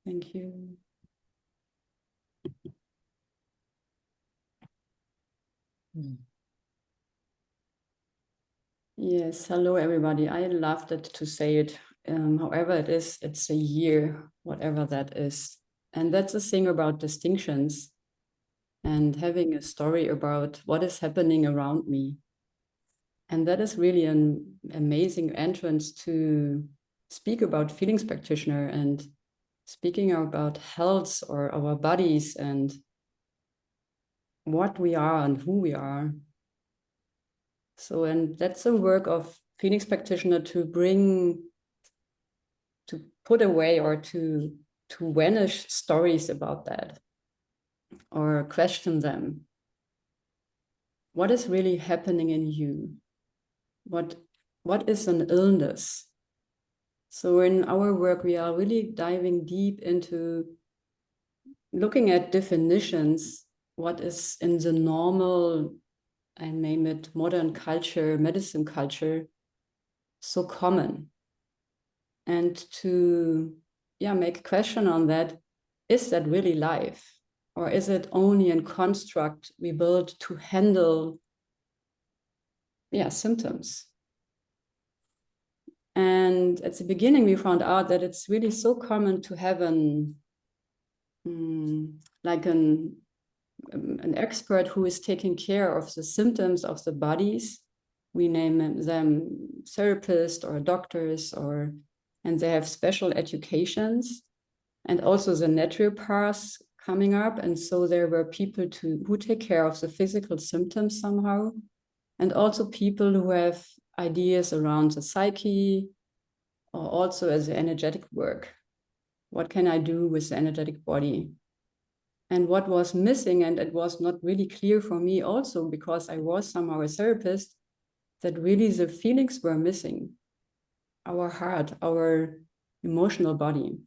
Thank you. Yes, hello everybody. I loved it to say it. However it is, it's a year, whatever that is. And that's the thing about distinctions and having a story about what is happening around me. And that is really an amazing entrance to speak about feelings practitioner and speaking about health or our bodies and what we are and who we are. So, and that's the work of feelings practitioner to put away or to vanish stories about that or question them. What is really happening in you? What is an illness? So in our work, we are really diving deep into looking at definitions, what is in the normal, I name it modern culture, medicine culture, so common. And to make a question on that, is that really life? Or is it only a construct we build to handle symptoms? And at the beginning, we found out that it's really so common to have an expert who is taking care of the symptoms of the bodies. We name them therapists or doctors, and they have special educations, and also the naturopaths coming up. And so there were people who take care of the physical symptoms somehow, and also people who have ideas around the psyche, or also as the energetic work. What can I do with the energetic body? And what was missing, and it was not really clear for me also, because I was somehow a therapist, that really the feelings were missing. Our heart, our emotional body.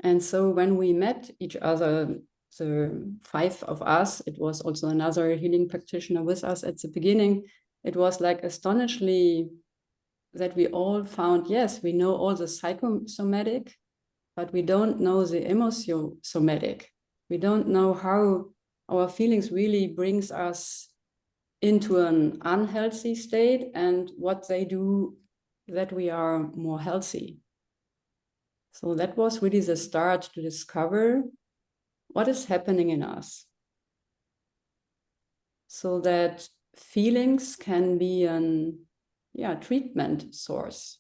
And so when we met each other, the 5 of us, it was also another healing practitioner with us at the beginning, it was like astonishingly that we all found, yes, we know all the psychosomatic, but we don't know the emosomatic. We don't know how our feelings really brings us into an unhealthy state and what they do that we are more healthy. So that was really the start to discover what is happening in us. So that feelings can be an treatment source,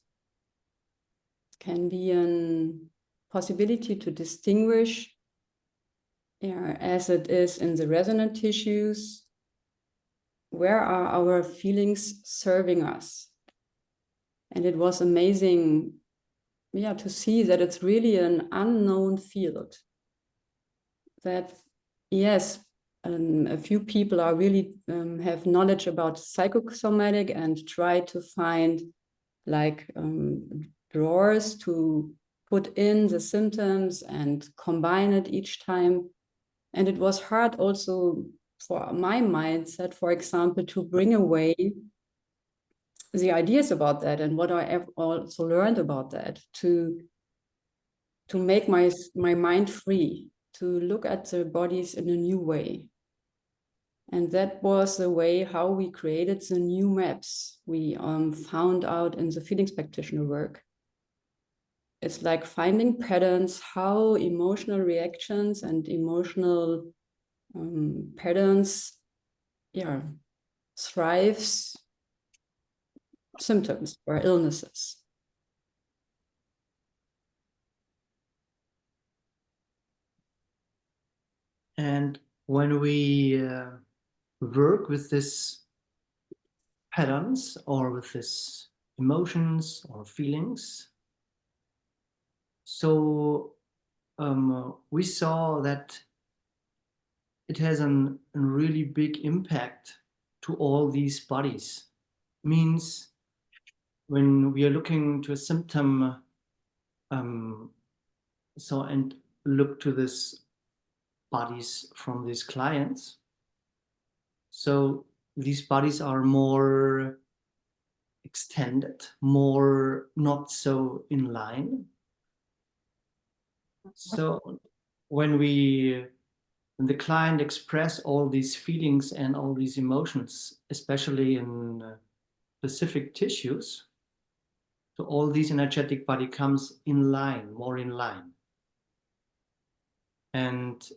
can be an possibility to distinguish, as it is in the resonant tissues, where are our feelings serving us? And it was amazing, to see that it's really an unknown field. That, yes, a few people are really have knowledge about psychosomatic and try to find drawers to put in the symptoms and combine it each time. And it was hard also for my mindset, for example, to bring away the ideas about that and what I have also learned about that, to make my mind free, to look at the bodies in a new way. And that was the way how we created the new maps we found out in the feelings practitioner work. It's like finding patterns, how emotional reactions and emotional patterns thrives symptoms or illnesses. And when we work with this patterns or with this emotions or feelings, so we saw that it has a really big impact to all these bodies. Means when we are looking to a symptom, and look to this bodies from these clients, so these bodies are more extended, more not so in line. So when the client express all these feelings and all these emotions, especially in specific tissues, so all these energetic body comes in line, more in line. And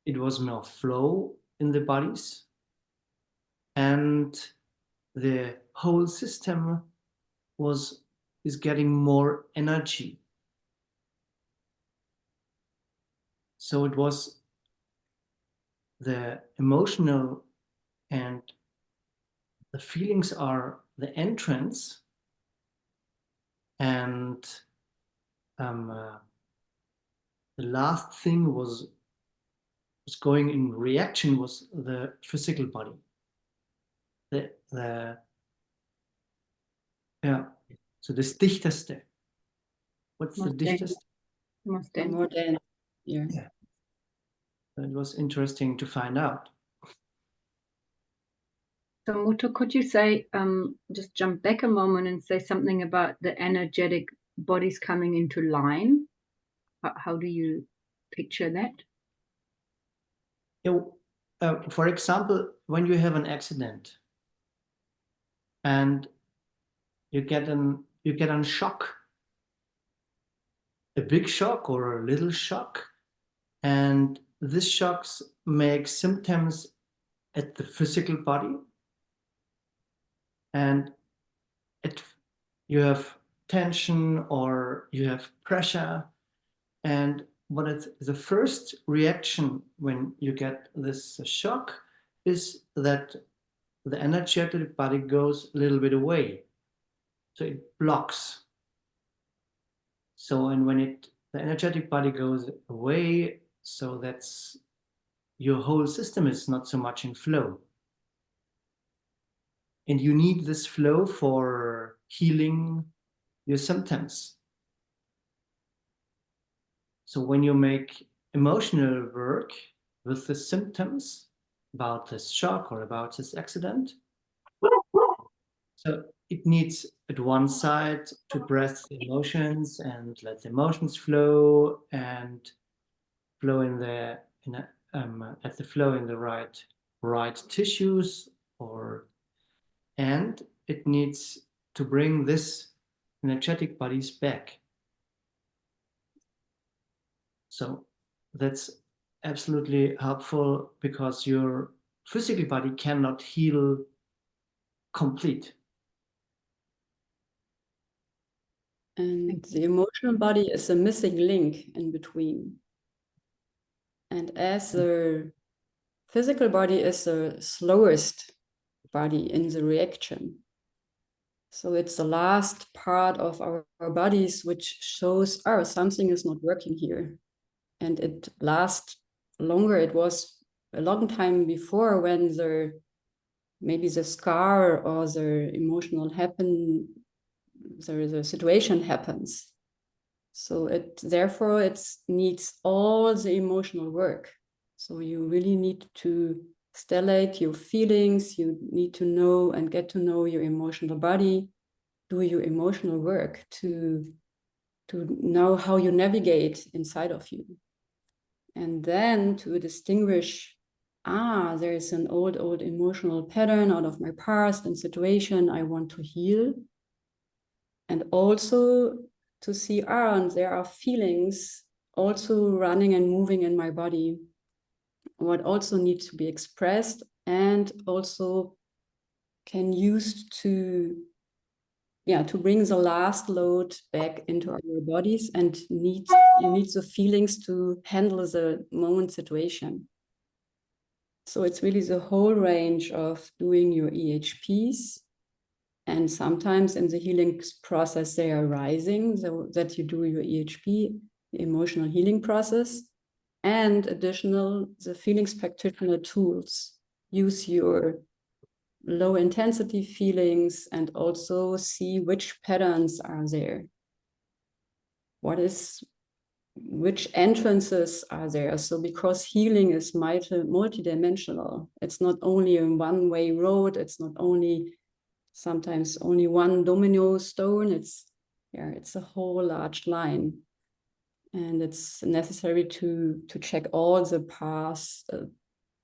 it was more flow in the bodies, and the whole system is getting more energy. So it was the emotional and the feelings are the entrance, and the last thing was going in reaction was the physical body. Yeah. So das Dichteste. What's the dichtest? More than, yeah. Yeah. It was interesting to find out. So Muto, could you say, just jump back a moment and say something about the energetic bodies coming into line? How do you picture that? For example, when you have an accident and you get a shock, a big shock or a little shock, and these shocks make symptoms at the physical body, and you have tension or you have pressure. And what is the first reaction when you get this shock is that the energetic body goes a little bit away. So it blocks. So, and when the energetic body goes away, so that's your whole system is not so much in flow. And you need this flow for healing your symptoms. So when you make emotional work with the symptoms about this shock or about this accident, so it needs at one side to breath the emotions and let the emotions flow and flow in the right tissues, and it needs to bring this energetic bodies back. So that's absolutely helpful because your physical body cannot heal complete. And the emotional body is a missing link in between. And as the physical body is the slowest body in the reaction, so it's the last part of our bodies which shows, oh, something is not working here. And it lasts longer. It was a long time before when maybe the scar or the emotional the situation happens. So therefore it needs all the emotional work. So you really need to stellate your feelings. You need to know and get to know your emotional body, do your emotional work to know how you navigate inside of you. And then to distinguish, there is an old emotional pattern out of my past and situation I want to heal. And also to see, and there are feelings also running and moving in my body, what also needs to be expressed and also can use to bring the last load back into our bodies, and you need the feelings to handle the moment situation. So it's really the whole range of doing your EHPs. And sometimes in the healing process, they are rising, so that you do your EHP, the emotional healing process, and the feelings practitioner tools. Use your low intensity feelings and also see which patterns are there. Which entrances are there? So because healing is multidimensional, it's not only a one-way road, it's not only sometimes only one domino stone, it's a whole large line. And it's necessary to check all the past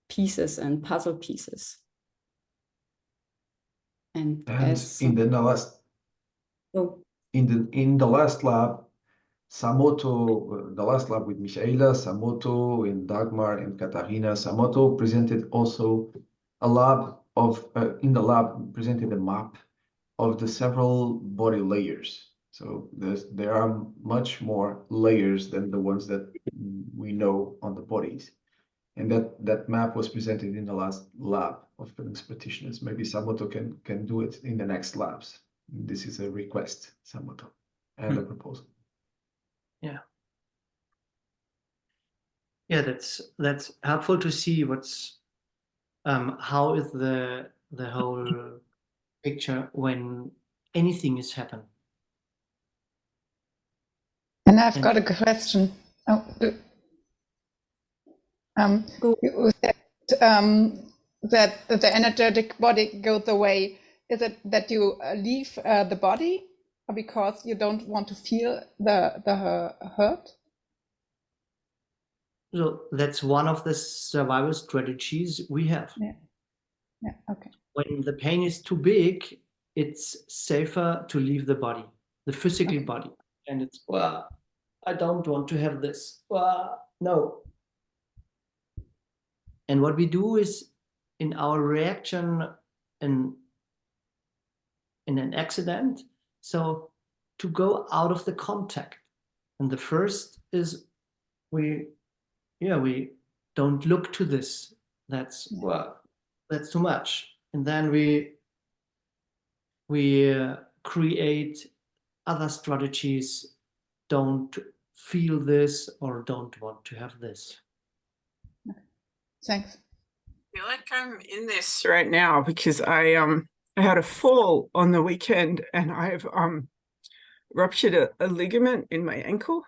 pieces and puzzle pieces. And as in the last oh, in the last lab, Samoto, the last lab with Michaela, Samoto, and Dagmar and Katarina, Samoto presented also a lab of in the lab presented a map of the several body layers. So there are much more layers than the ones that we know on the bodies. And that map was presented in the last lab of feelings practitioners. Maybe Samoto can do it in the next labs. This is a request, Samoto, and a proposal. Yeah. Yeah, that's helpful to see what's how is the whole picture when anything is happening. And I've got a question. Oh, you said that the energetic body goes away. Is it that you leave the body because you don't want to feel the hurt? So that's one of the survival strategies we have. Yeah. Yeah. Okay. When the pain is too big, it's safer to leave the body, the physical body, and it's well, I don't want to have this. Well, no. And what we do is in our reaction in an accident, so to go out of the contact. And the first is we don't look to this. That's that's too much. And then we create other strategies. Don't feel this or don't want to have this. Thanks. I feel like I'm in this right now because I had a fall on the weekend and I've ruptured a ligament in my ankle.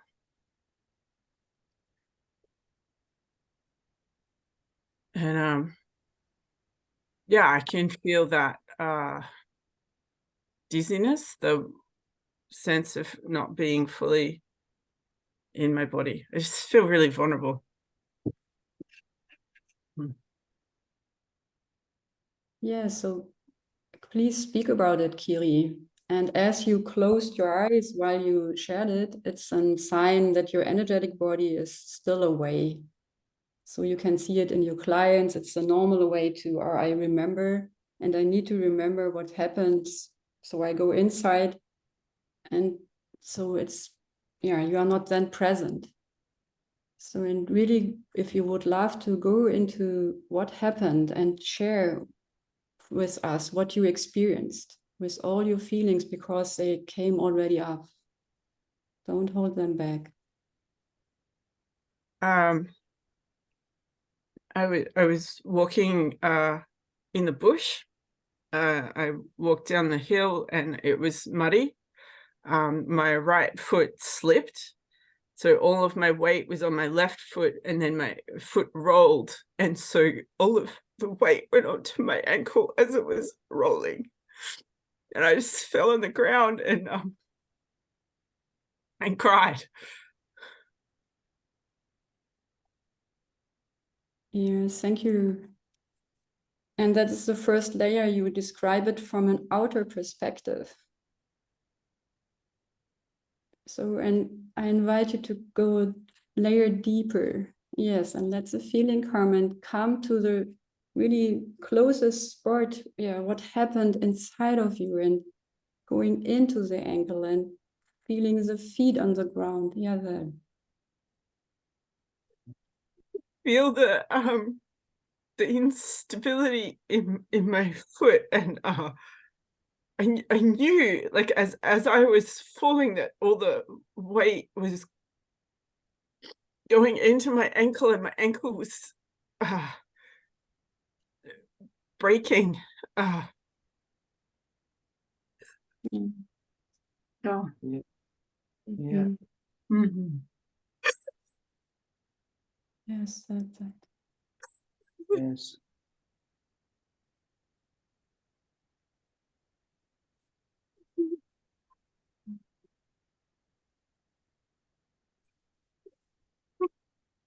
And yeah, I can feel that dizziness, the sense of not being fully in my body. I just feel really vulnerable. yeah, so please speak about it, Kiri. And as you closed your eyes while you shared it, it's a sign that your energetic body is still away. So you can see it in your clients. It's a normal way to, or I remember, and I need to remember what happens. So I go inside, and so it's, yeah, you are not then present. So, and really, if you would love to go into what happened and share with us what you experienced with all your feelings, because they came already up. Don't hold them back. I was walking in the bush. I walked down the hill and it was muddy. My right foot slipped. So all of my weight was on my left foot and then my foot rolled. And so all of the weight went onto my ankle as it was rolling. And I just fell on the ground and cried. Yes, thank you. And that is the first layer. You describe it from an outer perspective. So, and I invite you to go a layer deeper. Yes, and let the feeling come and come to the really closest spot. Yeah, what happened inside of you, and going into the ankle and feeling the feet on the ground. Yeah, there. Feel the instability in my foot, and I knew, like, as I was falling, that all the weight was going into my ankle and my ankle was breaking. Oh. Yeah. Yeah. Mm-hmm. Yes, that's it. Yes.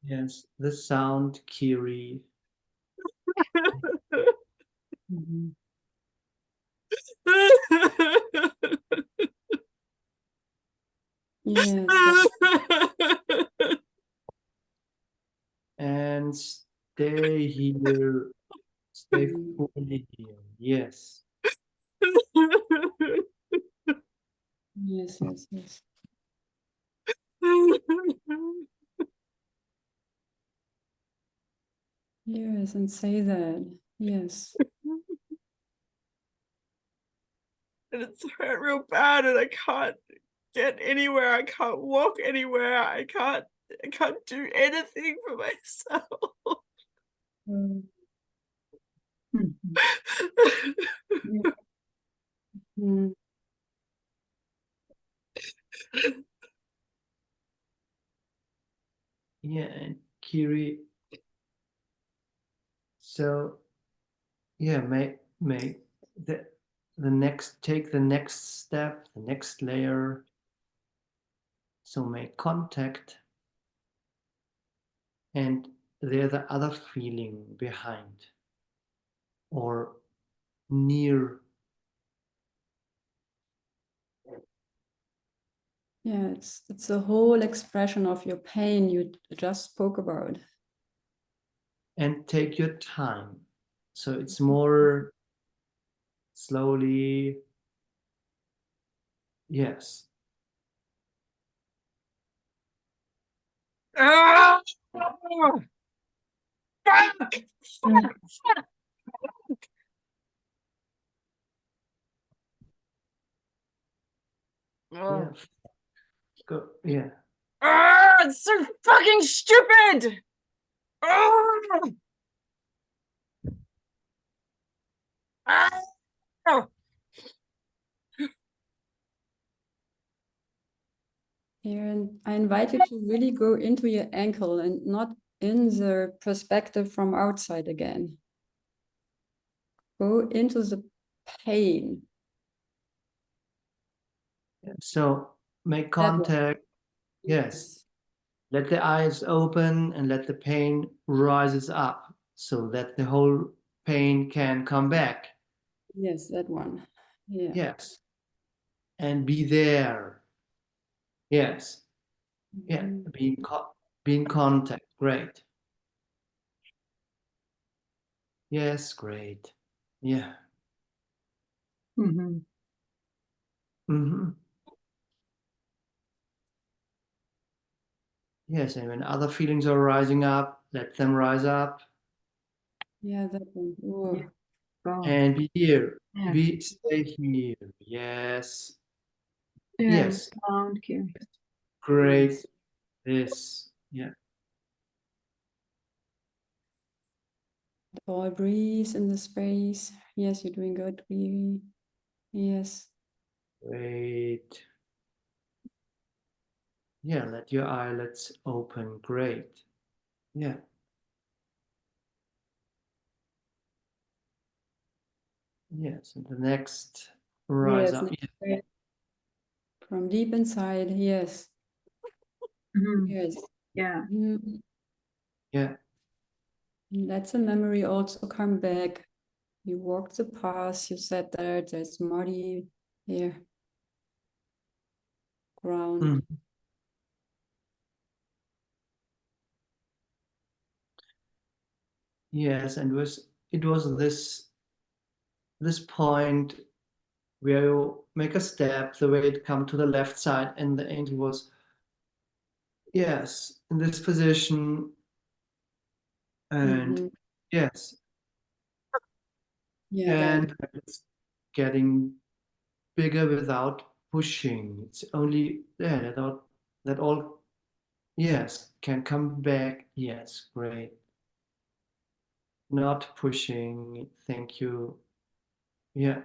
Yes, the sound, Kiri. Mhm. Yes, And stay here. Stay Mhm. fully here. Yes. Yes, yes, yes. Yes, and say that. Yes. And it's hurt real bad, and I can't get anywhere. I can't walk anywhere. I can't do anything for myself. Mm. Mhm. Yeah. Mm. Yeah, and Kiri. So yeah, make the next take the next step, the next layer. So make contact, and there's the other feeling behind or near. Yeah, it's the whole expression of your pain you just spoke about. And take your time. So it's more slowly. Yes. Ah! Fuck! Fuck! Yeah. Oh. Go. Yeah. Ah, it's so fucking stupid! Oh! Ah! Here, and I invite you to really go into your ankle and not in the perspective from outside again. Go into the pain. So make That one. contact. Yes. Let the eyes open and let the pain rises up so that the whole pain can come back. Yes, that one. Yeah. Yes. And be there. Yes. Yeah. Mhm. Be in contact. Great. Yes, great. Yeah. Mhm. Mm-hmm. Yes, and when other feelings are rising up, let them rise up Yeah, that one. Oh. Yeah. Go. and be here. Yes. Stay here. Yes. Yeah. Yes. Sound, Kiri. Great. Yes. This. Yeah. All breathe in the space. Yes, you're doing good. Really. Yes. Great. Yeah, let your eyelids open. Great. Yeah. Yes. And the next rise Yes. up. next breath. From deep inside. Yes. Mhm. Yes. Yeah. Mhm. Yeah. Let the memory also come back. You walked the path, you said that there's muddy here, ground. Mm. Yes, and it was this point where you make a step, the way it come to the left side, and the angel was yes in this position, and Mhm. yes, Yeah, that. and it's getting bigger without pushing. It's only there that all yes can come back. Yes, great. Not pushing. Thank you. Yeah.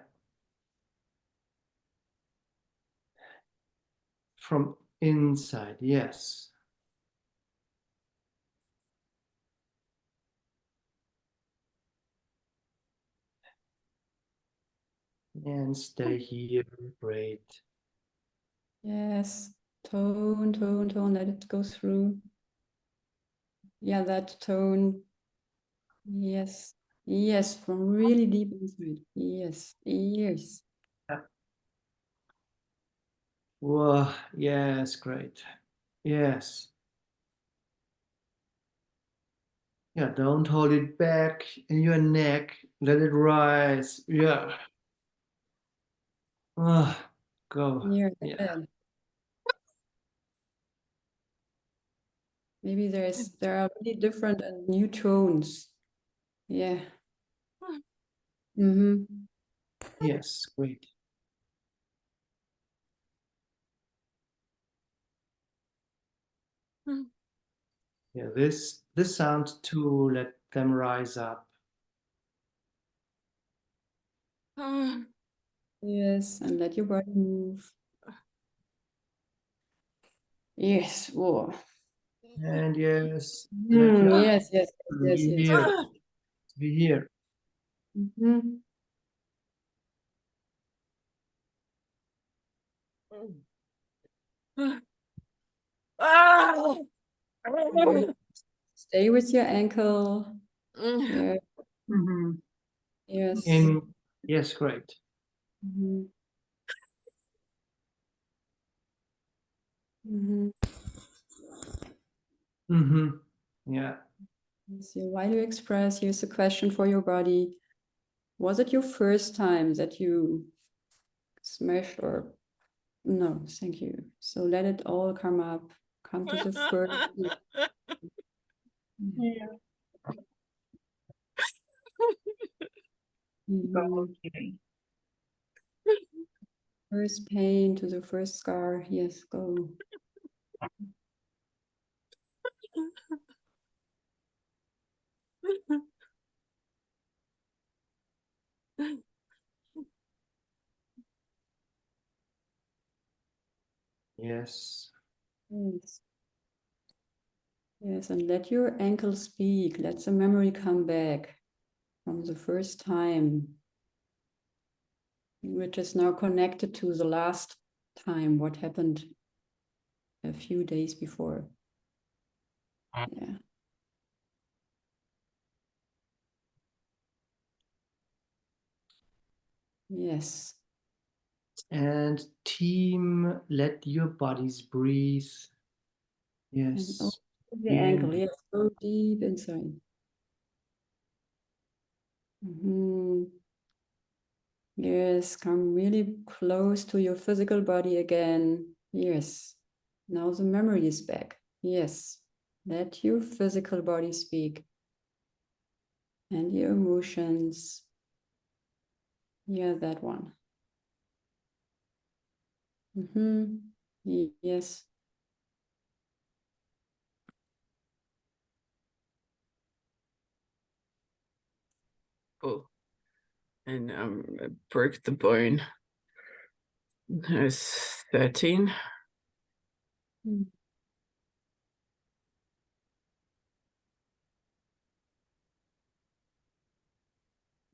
From inside. Yes. And stay here. Great. Yes. Tone, tone, tone. Let it go through. Yeah, that tone. Yes. Yes, from really deep inside. Yes. Yes. Whoa, yes, great. Yes. Yeah, don't hold it back in your neck. Let it rise. Yeah. Go. Near the Yeah. head. Maybe there are really different and new tones. Yeah. Mm-hmm. Yes, great. Yeah, this sound too, let them rise up. Yes, and let your body move. Yes. Whoa. And yes, let your Yes, yes, yes, be yes. here. Be here. Mm-hmm. Good. Stay with your ankle. Yeah. Mm-hmm. Yes. Yes, great. Mm-hmm. Mm-hmm. Mm-hmm. Yeah. So while you express, here's a question for your body. Was it your first time that you smashed or no? Thank you. So let it all come up. Come to the first. Yeah. Mhm. Okay. First pain to the first scar. Yes, go. Yes. Yes. Yes, and let your ankle speak. Let the memory come back from the first time, which is now connected to the last time, what happened a few days before. Yeah. Yes. And team, let your bodies breathe. And Yes. the In. ankle, yes, go deep inside. Yes, come really close to your physical body again. Yes. Now the memory is back. Yes. Let your physical body speak. And your emotions. Yeah, that one. Yes. Cool. And I broke the bone. I was 13.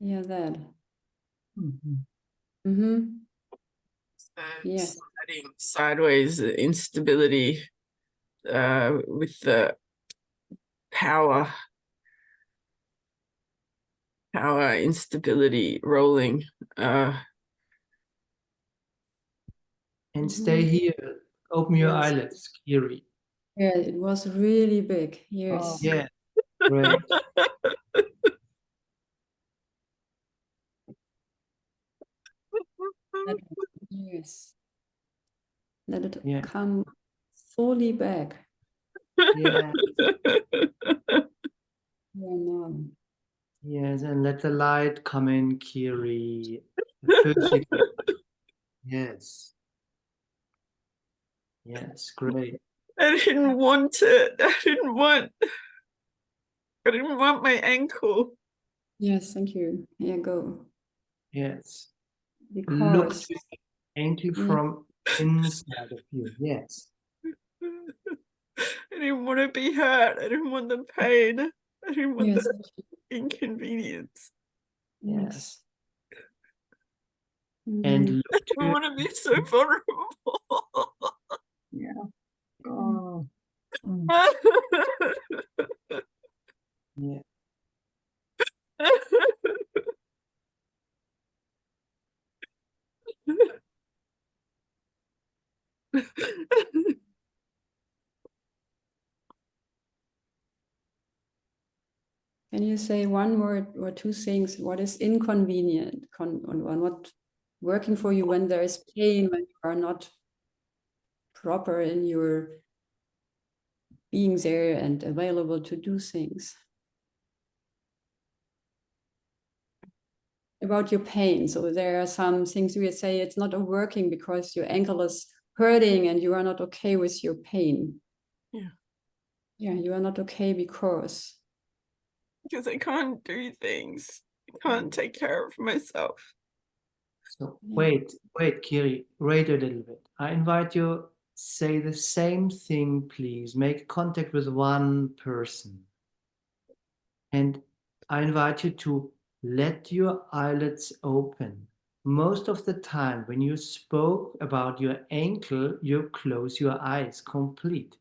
Yeah, that. Mm-hmm. So Yes. sliding sideways, instability with the power instability rolling. And stay here. Open your Yes. eyelids, Kiri. Yeah, it was really big. Yes. Yeah, great. Yes. Let it Yeah. come fully back. Yeah. Yeah, now. Yes, and let the light come in, Kiri. Physical. Yes. Yes, great. I didn't want it. I didn't want my ankle. Yes, thank you. Yeah, go. Yes. Look Because to your ankle from inside of you. Yes. I didn't want to be hurt. I didn't want the pain. I didn't want yes, the inconvenience. yes. And look I to don't want to be so vulnerable. Yeah. Oh. Can you say one more or two things? What is inconvenient on what working for you when there is pain, when you are not proper in your being there and available to do things? About your pain. So there are some things we say it's not working because your ankle is hurting and you are not okay with your pain. Yeah. Yeah, you are not okay because I can't do things. I can't take care of myself. So Yeah. wait, Kiri, wait a little bit. I invite you, say the same thing, please. Make contact with one person. And I invite you to let your eyelids open. Most of the time, when you spoke about your ankle, you close your eyes complete.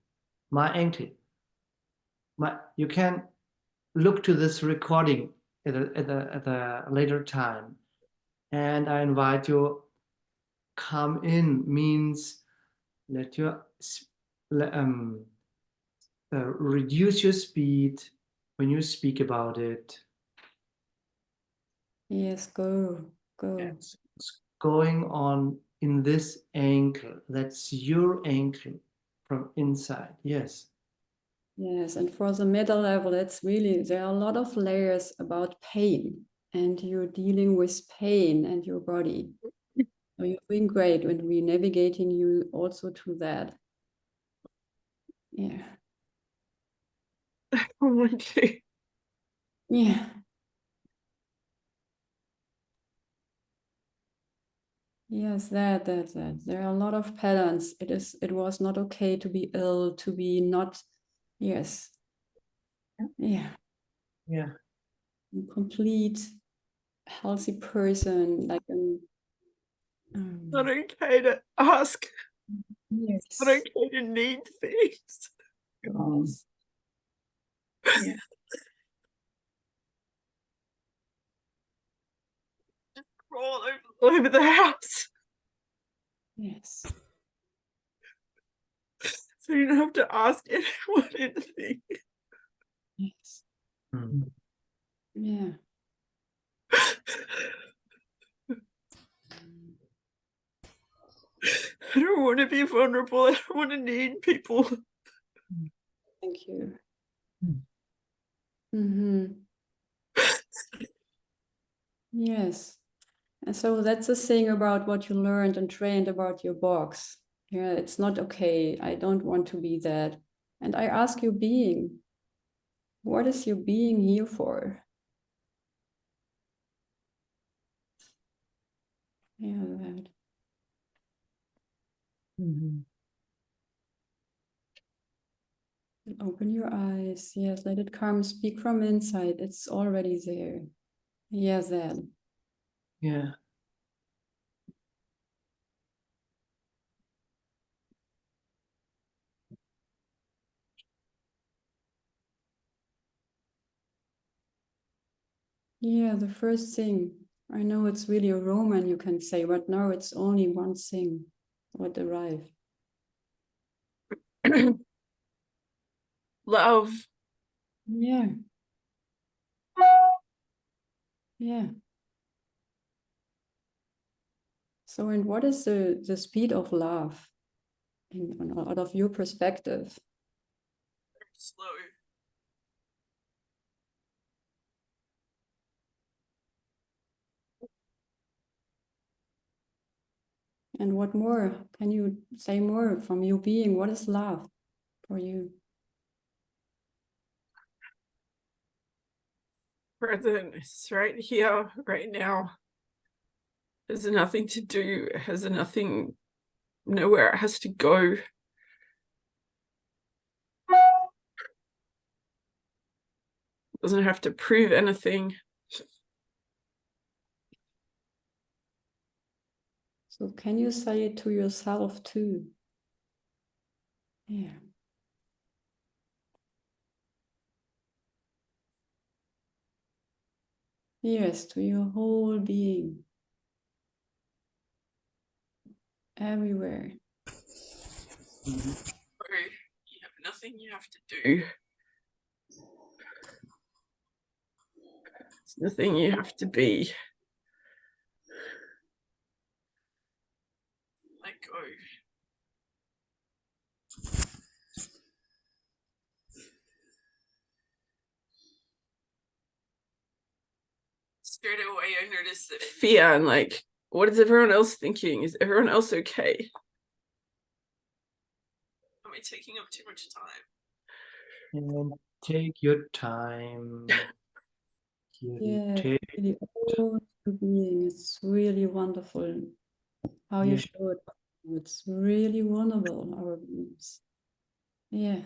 My ankle. You can look to this recording at a later time. And I invite you, come in means let your reduce your speed when you speak about it. Yes, go. It's going on in this ankle. That's your ankle from inside. Yes. Yes, and for the middle level, it's really, there are a lot of layers about pain, and you're dealing with pain and your body. So you're doing great when we're navigating you also to that. Yeah. I want to. Yeah. Yes, that. There are a lot of patterns. It was not okay to be ill, to be not, yes. Yeah. Yeah. A complete healthy person, like Not okay to ask. yes. Not okay to need things. Yes. Yeah. Crawl all over the house. Yes. So you don't have to ask anyone anything. Yes. Mm. Yeah. I don't want to be vulnerable. I don't want to need people. Thank you. Mm. Mm-hmm. Yes. And so that's the thing about what you learned and trained about your box. Yeah, it's not okay. I don't want to be that. And I ask you, being, what is your being here for? Yeah, that. Mhm. Open your eyes. Yes, let it come. Speak from inside. It's already there. Yes, then. Yeah. Yeah, the first thing. I know it's really a Roman, you can say, but now it's only one thing what arrived. Love. Yeah. Yeah. So, and what is the speed of love out of your perspective? Slow. And what more? Can you say more from you being? What is love for you? Present. It's right here, right now. There's nothing to do. It has nothing, nowhere it has to go. Doesn't have to prove anything. So can you say it to yourself too? Yeah. Yes, to your whole being. Everywhere. Mhm. You have nothing you have to do. nothing you have to be. Let go. Straight away I noticed that fear and like, what is everyone else thinking? Is everyone else okay? Am I taking up too much time? And take your time. Yeah, Take, really, all your being. It's really wonderful how you Yeah. show it. It's really vulnerable, our beings. Yeah.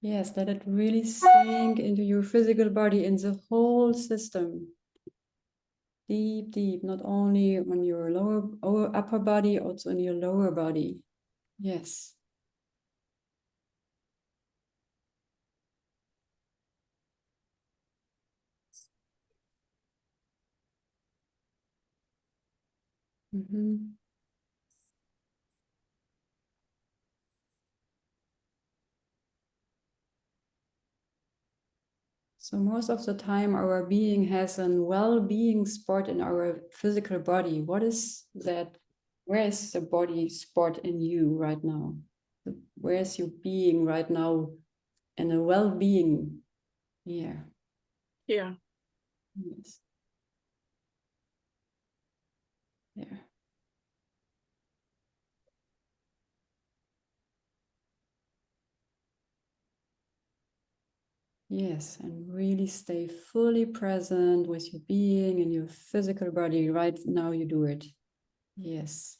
Yes, let it really sink into your physical body, in the whole system. Deep, deep, not only on your lower or upper body, also in your lower body. Yes. Mhm. So most of the time our being has a well-being spot in our physical body. What is that? Where is the body spot in you right now? Where is your being right now in a well-being? Yeah. Yeah. Yes. Yeah. Yes, and really stay fully present with your being and your physical body. Right now you do it. Yes.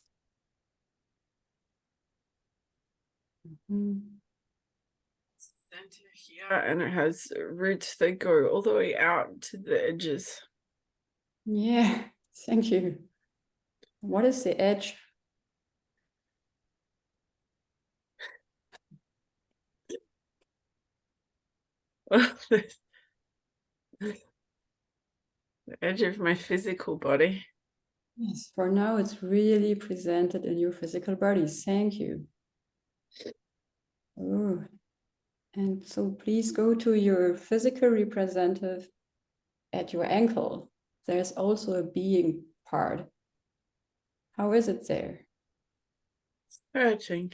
Mhm. Center here, and it has roots that go all the way out to the edges. Yeah, thank you. What is the edge? The edge of my physical body. Yes, for now it's really presented in your physical body. Thank you. Oh. And so please go to your physical representative at your ankle. There's also a being part. How is it there? Hurting.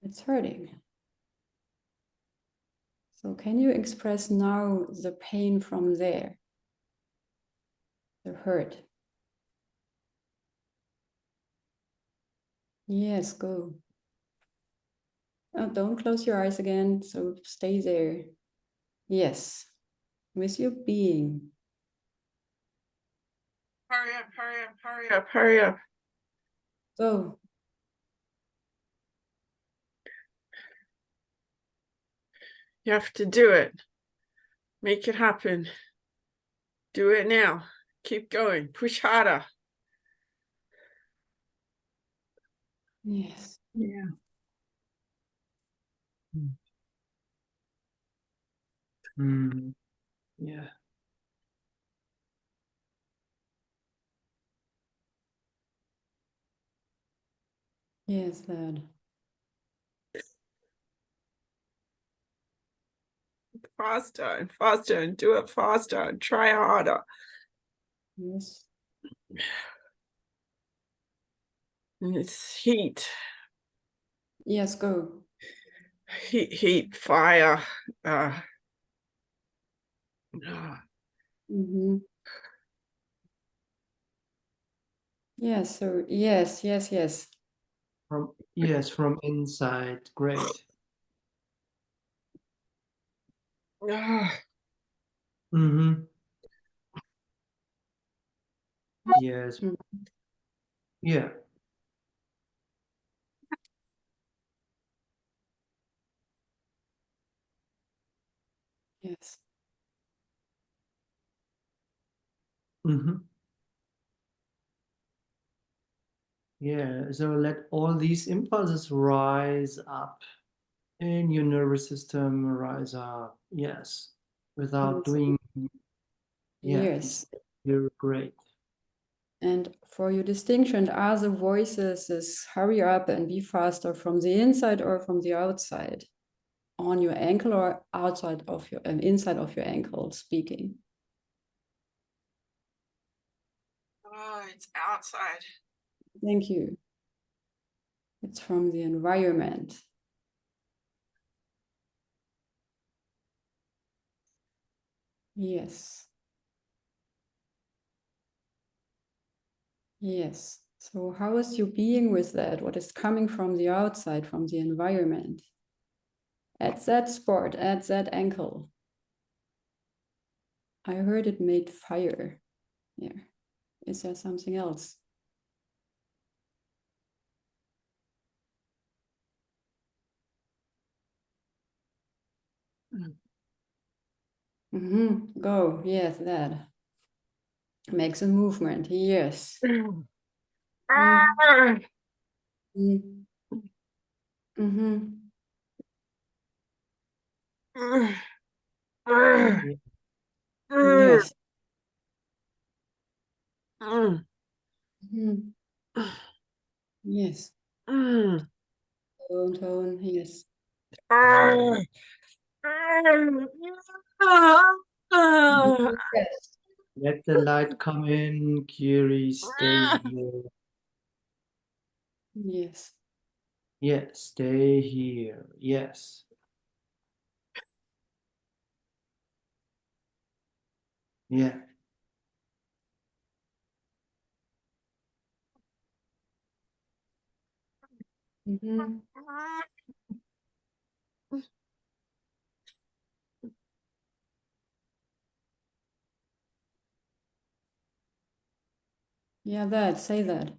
It's hurting. So can you express now the pain from there? The hurt. Yes, go. Oh, don't close your eyes again. So stay there. Yes, with your being. Hurry up, hurry up, hurry up, hurry up. Go. You have to do it. Make it happen. Do it now. Keep going. Push harder. Yes. Yeah. Yeah. Yes, Dad. Faster and faster and do it faster and try harder. Yes. And it's heat. Yes, go. Heat, fire. Mm-hmm. Yes, so yes. From inside. Great. Mm-hmm. Yes. Mm. Yeah. Yes. Mm-hmm. Yeah. So let all these impulses rise up in your nervous system, rise up. Yes. Without Yes. doing. Yeah. Yes. You're great. And for your distinction, are the voices this hurry up and be faster from the inside or from the outside? On your ankle or outside of your inside of your ankle speaking? Oh, it's outside. Thank you. It's from the environment. Yes. Yes. So how is you being with that? What is coming from the outside, from the environment? At that spot, at that ankle. I heard it made fire. Yeah. Is there something else? Go. Yes, that. Makes a movement. Yes. Mm. Yes. Yes. Tone. Yes. Yes. Let the light come in, Kiri. Stay here. Yes. Yeah, stay here. Yes. Yeah. Yeah, that. Say that.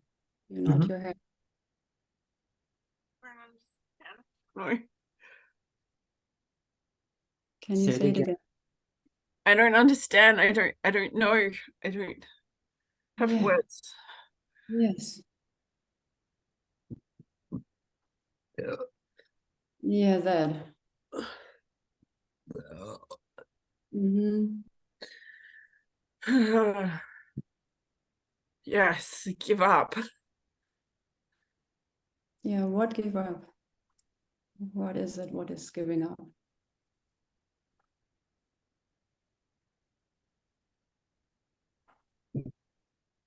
You nod your head. Can you say it again? I don't understand. I don't know. I don't have words. Yes. Yeah, that. Yes, give up. Yeah, what give up? What is it? What is giving up?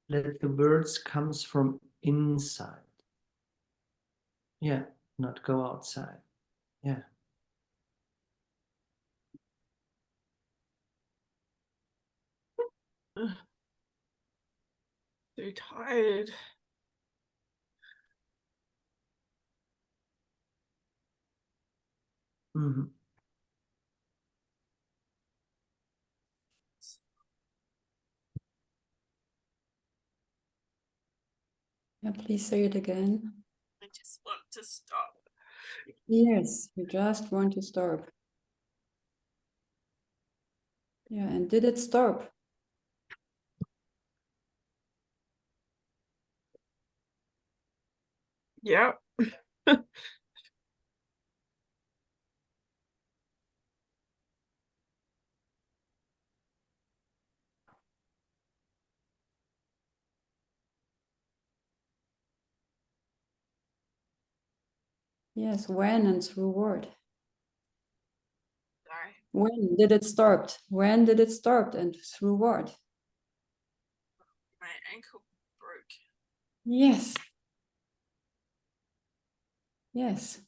Let the words comes from inside. Yeah, not go outside. Yeah. So tired. Yeah, please say it again. I just want to stop. Yes, you just want to stop. Yeah, and did it stop? Yeah. Yes, when and through what? Sorry. When did it start? When did it start and through what? My ankle broke. Yes. Yes.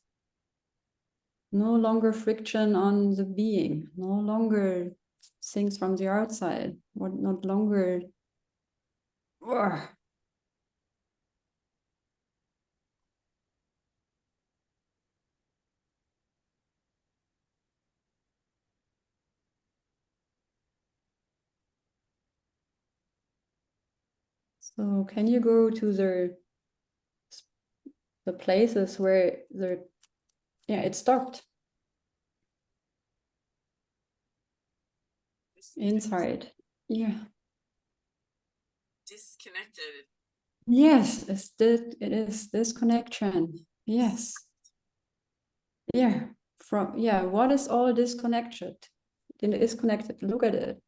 No longer friction on the being, no longer things from the outside, what not longer. Ugh. So can you go to the places where it stopped? Inside. Yeah. Disconnected. Yes, it is this connection. Yes. Yeah. What is all disconnected? It is connected. Look at it.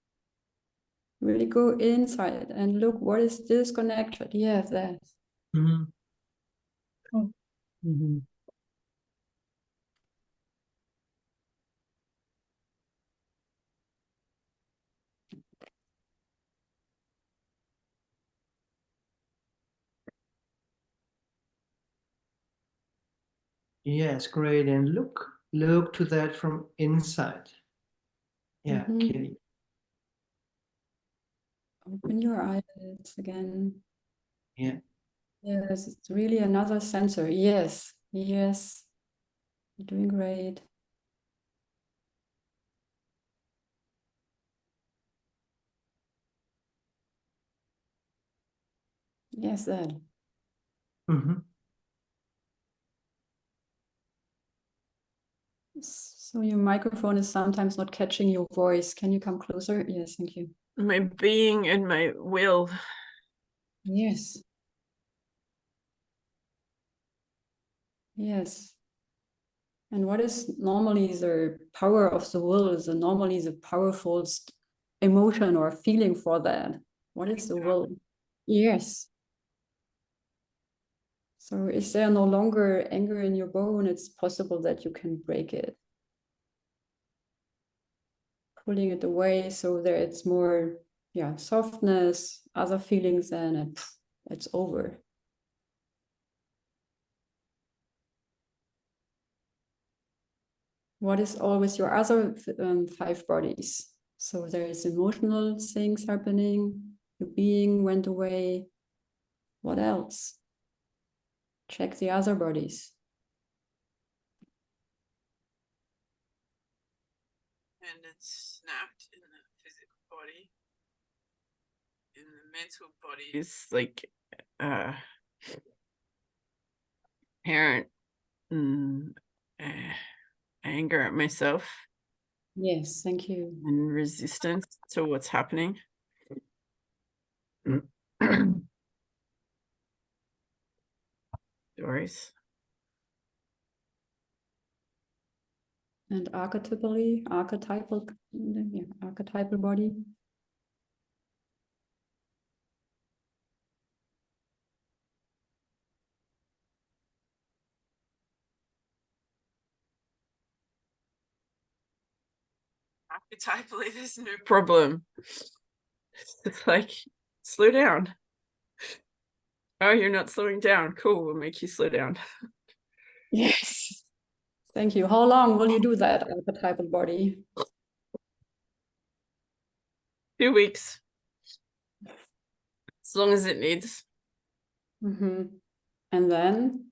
Really go inside and look, what is disconnected? Yes, that. Mhm. Mhm. Yes, great. And look to that from inside. Yeah, Mhm. Kitty. Open your eyelids again. Yeah. Yes, it's really another sensor. Yes, yes. You're doing great. Yes, that. Mhm. So your microphone is sometimes not catching your voice. Can you come closer? Yes, thank you. My being and my will. Yes. Yes. And what is normally the power of the will is normally the powerful emotion or feeling for that. What is the will? Yes. So is there no longer anger in your bone? It's possible that you can break it. Pulling it away so there it's more, yeah, softness, other feelings, and it's over. What is always your other 5 bodies? So there is emotional things happening, your being went away. What else? Check the other bodies. And it's snapped in the physical body. In the mental body is like parent anger at myself. Yes, thank you. And resistance to what's happening. Stories. And archetypal body. Archetypally, there's no problem. It's like, slow down. Oh, you're not slowing down. Cool, we'll make you slow down. Yes. Thank you. How long will you do that archetypal body? 2 weeks. As long as it needs. And then,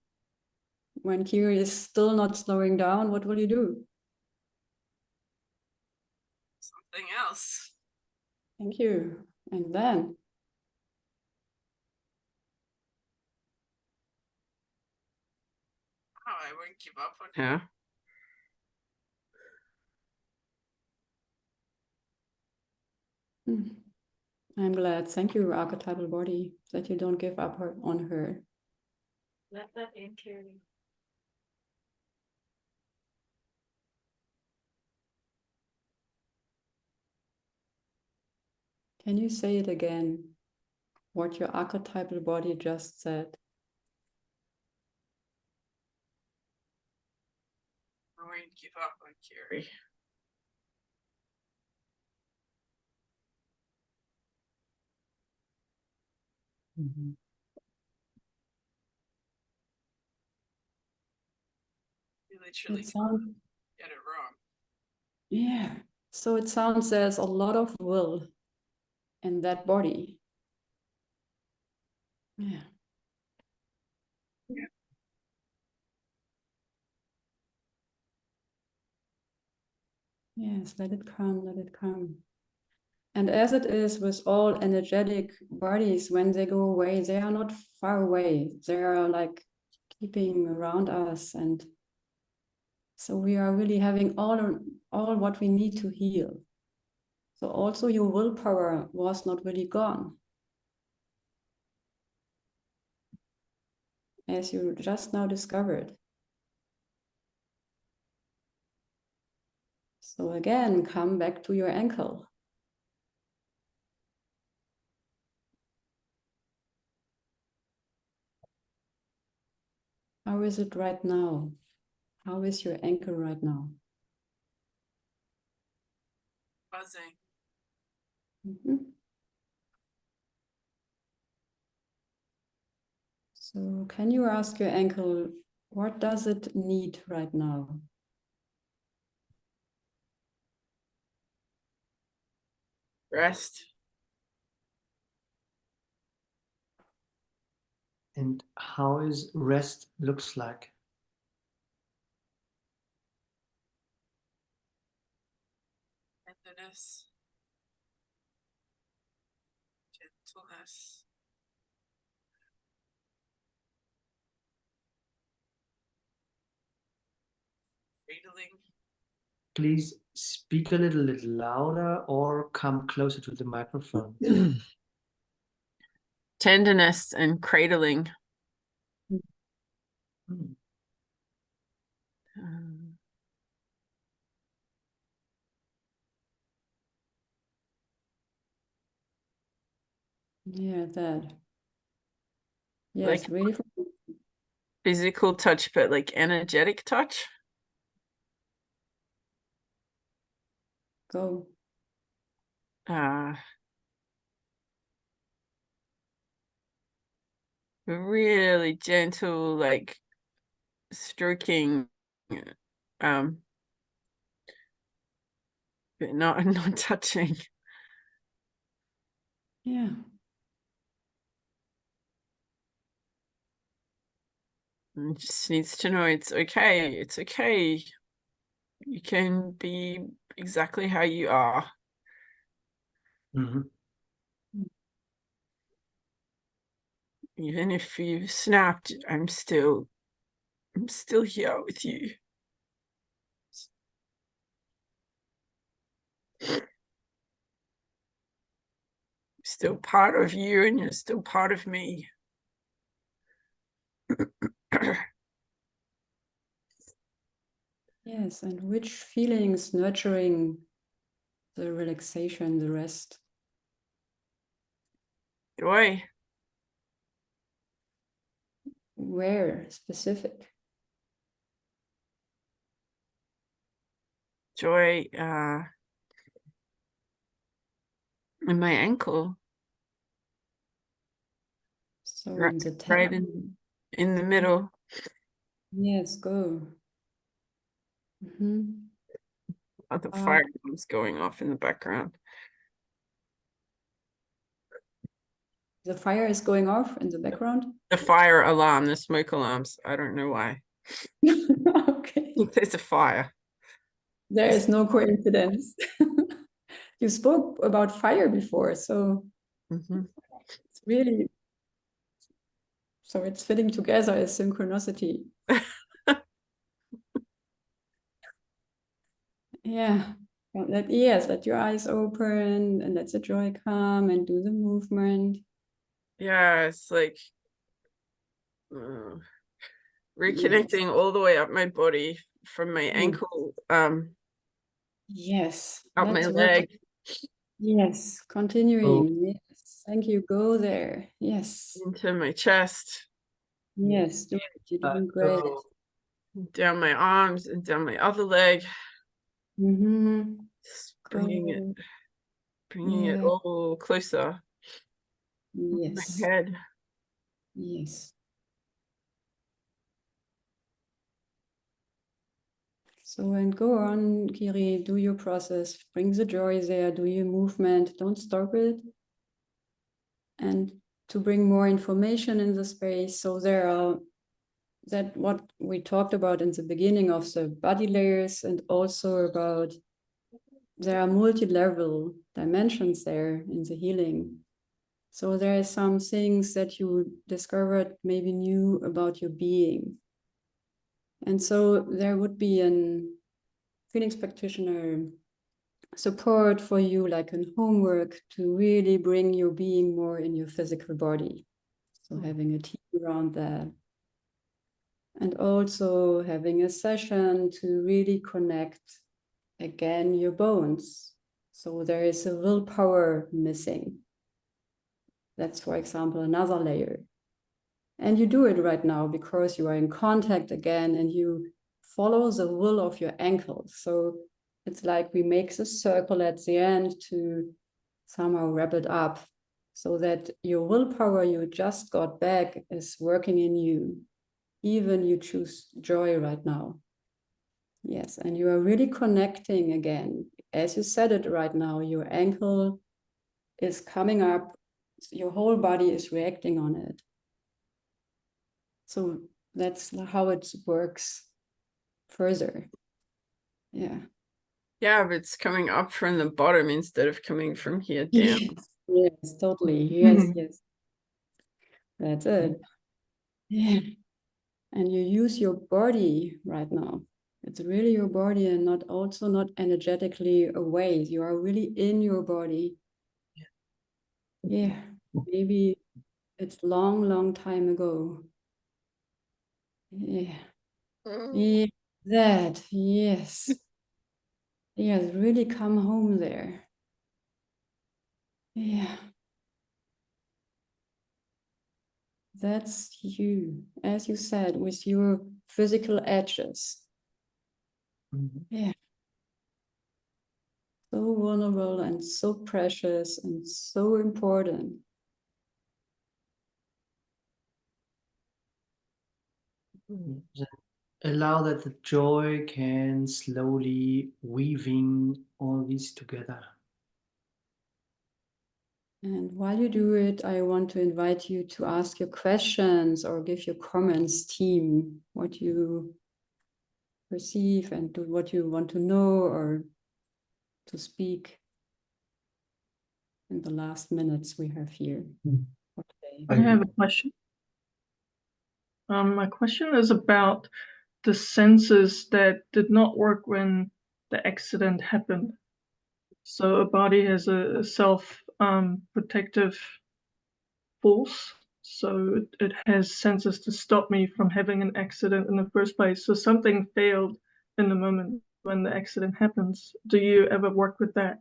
when Kiri is still not slowing down, what will you do? Something else. Thank you. And then? Oh, I won't give up on her. I'm glad. Thank you, archetypal body, that you don't give up on her. Let that in, Kiri. Can you say it again? What your archetypal body just said? I won't give up on Kiri. You literally get it wrong. Yeah. So it sounds there's a lot of will in that body. Yeah. Yes, let it come, let it come. And as it is with all energetic bodies, when they go away, they are not far away. They are like keeping around us. And so we are really having all what we need to heal. So also your willpower was not really gone. As you just now discovered. So again, come back to your ankle. How is it right now? How is your ankle right now? Buzzing. Mhm. So can you ask your ankle, what does it need right now? Rest. And how is rest looks like? Tenderness. Gentleness. Cradling. Please speak a little louder or come closer to the microphone. Tenderness and cradling. Hmm. Um, Yeah, that. Yes, Like- really. Physical touch, but like energetic touch. Go. Really gentle, like stroking, but not touching. Yeah. It just needs to know it's okay. It's okay. You can be exactly how you are. Mhm. Even if you snapped, I'm still here with you. Still part of you, and you're still part of me. Yes, and which feelings nurturing the relaxation, the rest? Joy. Where specific? Joy in my ankle. So Right, in the right tendon. in the middle. Yes, go. Mhm. The fire alarm's going off in the background. The fire is going off in the background. The fire alarm, the smoke alarms. I don't know why. Okay. I think there's a fire. There is no coincidence. You spoke about fire before, so it's really, so it's fitting together as synchronicity. Yeah. Well, let your eyes open and let the joy come and do the movement. Yeah, it's like reconnecting all the way up my body from my ankle Yes. up my Let's work. leg. Yes. Continuing. Yes. Thank you. Go there. Yes. Into my chest, Yes. Do it. You're doing great. So down my arms and down my other leg. Mm-hmm. Just Go. bringing it Yeah. all closer. Yes. My head. Yes. So, and go on, Kiri, do your process, bring the joy there, do your movement, don't stop it. And to bring more information in the space. So there are that what we talked about in the beginning of the body layers, and also about there are multi-level dimensions there in the healing. So there are some things that you discovered maybe new about your being. And so there would be an feelings practitioner support for you, like an homework to really bring your being more in your physical body. So having a team around that. And also having a session to really connect again your bones. So there is a willpower missing. That's, for example, another layer. And you do it right now because you are in contact again and you follow the will of your ankles. So it's like we make the circle at the end to somehow wrap it up so that your willpower you just got back is working in you. Even you choose joy right now. Yes, and you are really connecting again. As you said it right now, your ankle is coming up, your whole body is reacting on it. So that's how it works further. Yeah. Yeah, but it's coming up from the bottom instead of coming from here down. Yes, yes, totally. Yes, yes. That's it. Yeah. And you use your body right now. It's really your body and not energetically away. You are really in your body. Yeah. Maybe it's long time ago. Yeah. Yeah. That, yes. Yes, really come home there. Yeah. That's you, as you said, with your physical edges. Yeah. So vulnerable and so precious and so important. Allow that the joy can slowly weaving all these together. And while you do it, I want to invite you to ask your questions or give your comments, team, what you perceive and do what you want to know or to speak in the last minutes we have here for today. I have a question. My question is about the senses that did not work when the accident happened. So a body has a self protective force. So it has senses to stop me from having an accident in the first place. So something failed in the moment when the accident happens. Do you ever work with that?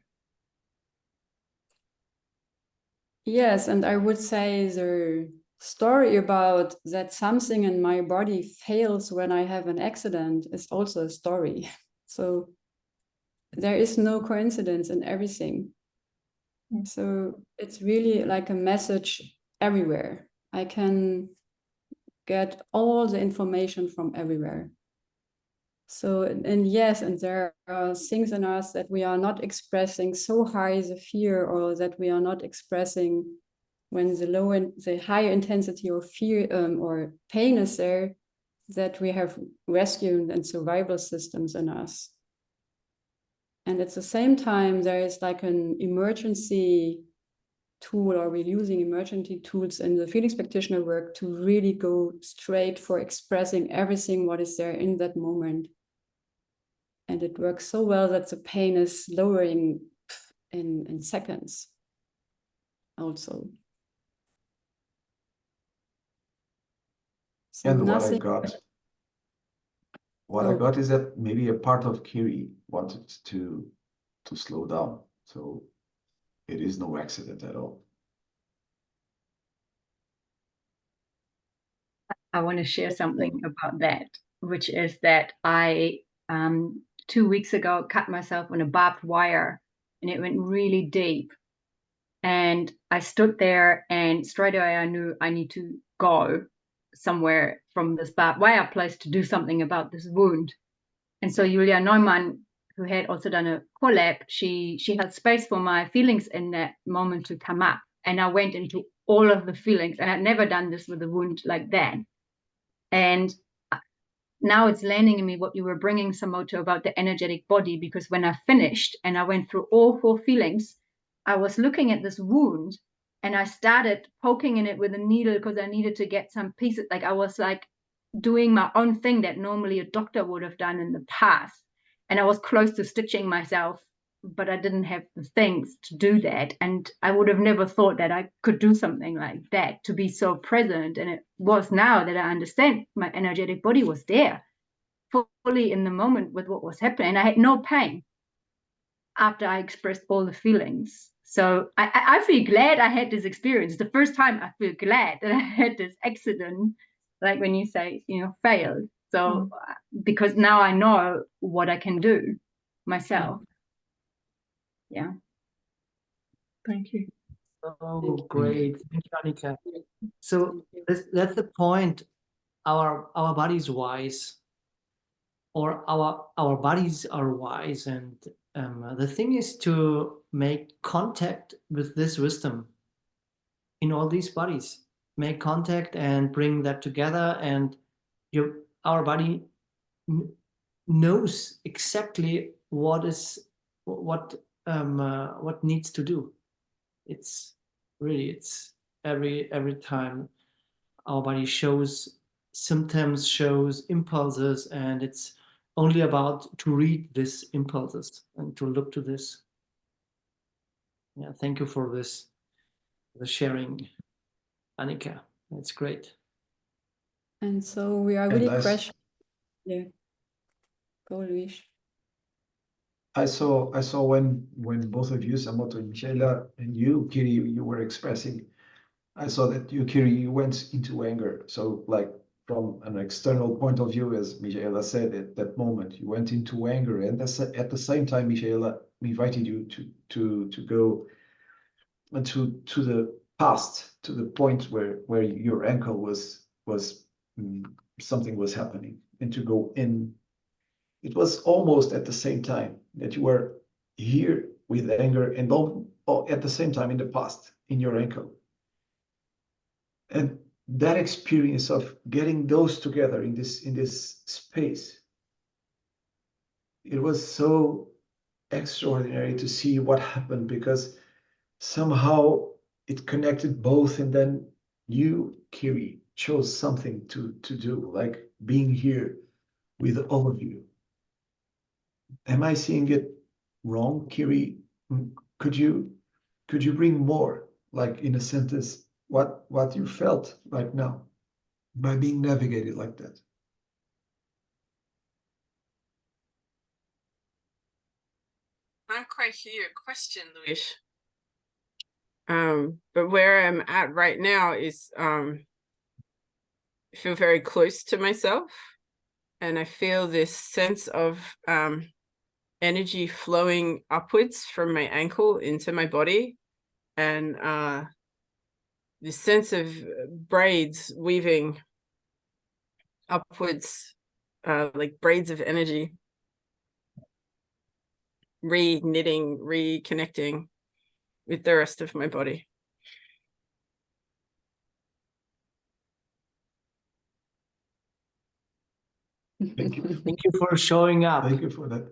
Yes, and I would say the story about that something in my body fails when I have an accident is also a story. So there is no coincidence in everything. So it's really like a message everywhere. I can get all the information from everywhere. So, and yes, and there are things in us that we are not expressing so high the fear, or that we are not expressing when the high intensity of fear or pain is there, that we have rescue and survival systems in us. And at the same time, there is like an emergency tool, or we're using emergency tools in the feelings practitioner work to really go straight for expressing everything what is there in that moment. And it works so well that the pain is lowering in seconds also. So And nothing. what I got is that maybe a part of Kiri wanted to slow down. So it is no accident at all. I want to share something about that, which is that I 2 weeks ago cut myself on a barbed wire, and it went really deep. And I stood there, and straight away I knew I need to go somewhere from this barbed wire place to do something about this wound. And so Julia Neumann, who had also done a collab, she had space for my feelings in that moment to come up. And I went into all of the feelings, and I'd never done this with a wound like that. And now it's landing in me what you were bringing, Samoto, about the energetic body, because when I finished and I went through all 4 feelings, I was looking at this wound and I started poking in it with a needle because I needed to get some pieces. Like I was like doing my own thing that normally a doctor would have done in the past. And I was close to stitching myself, but I didn't have the things to do that. And I would have never thought that I could do something like that, to be so present. And it was now that I understand my energetic body was there, fully in the moment with what was happening. And I had no pain after I expressed all the feelings. So I feel glad I had this experience. The first time I feel glad that I had this accident, like when you say, failed. So because now I know what I can do myself. Yeah. Thank you. Oh, great. Thank you, Annika. So that's the point. Our body is wise, or our bodies are wise, and the thing is to make contact with this wisdom in all these bodies. Make contact and bring that together, and our body knows exactly what needs to do. It's every time our body shows symptoms, shows impulses, and it's only about to read these impulses and to look to this. Yeah, thank you for this, the sharing, Annika. That's great. And so we are really questioning. Yeah. Go, Luis. I saw when both of you, Samoto and Michaela, and you, Kiri, you were expressing, I saw that you, Kiri, you went into anger. So like from an external point of view, as Michaela said, at that moment, you went into anger. And at the same time, Michaela invited you to go to the past, to the point where your ankle was something was happening, and to go in. It was almost at the same time that you were here with anger and at the same time in the past in your ankle. And that experience of getting those together in this space, it was so extraordinary to see what happened, because somehow it connected both, and then you, Kiri, chose something to do, like being here with all of you. Am I seeing it wrong, Kiri? Could you bring more, like in a sentence, what you felt right now by being navigated like that? I don't quite hear your question, Luis. But where I'm at right now is I feel very close to myself, and I feel this sense of energy flowing upwards from my ankle into my body, and this sense of braids weaving upwards, like braids of energy, re-knitting, reconnecting with the rest of my body. Thank you. Thank you for showing up. Thank you for that.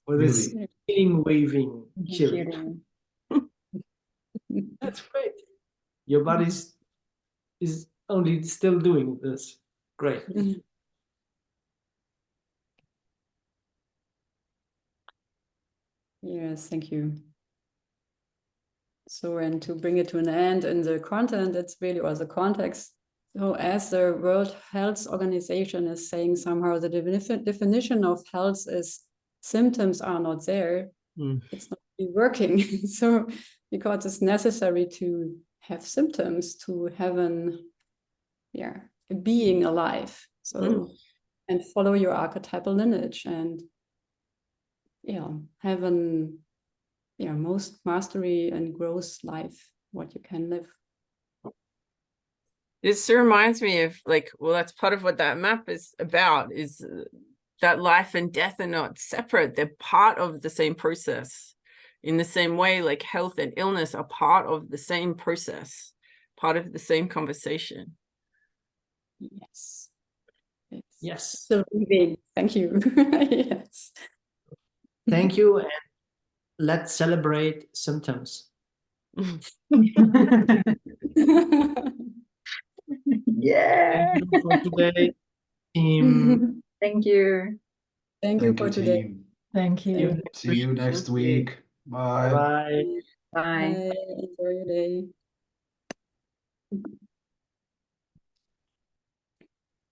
For this healing waving, Kiri. That's great. Your body is only still doing this. Great. Yes, thank you. So, and to bring it to an end in the content, it's really, or the context. So as the World Health Organization is saying, somehow the definition of health is symptoms are not there. It's not really working. So because it's necessary to have symptoms to have a being alive. So and follow your archetypal lineage, and have an most mastery and growth life what you can live. This reminds me of, like, well, that's part of what that map is about, is that life and death are not separate. They're part of the same process. In the same way, like health and illness are part of the same process, part of the same conversation. Yes. Yes. So thank you. Yes. Thank you, and let's celebrate symptoms. Yeah. Thank you for today, team. Thank you. Thank you for today. Team. Thank you. See you next week. Bye. Bye. Bye. Bye. Enjoy your day.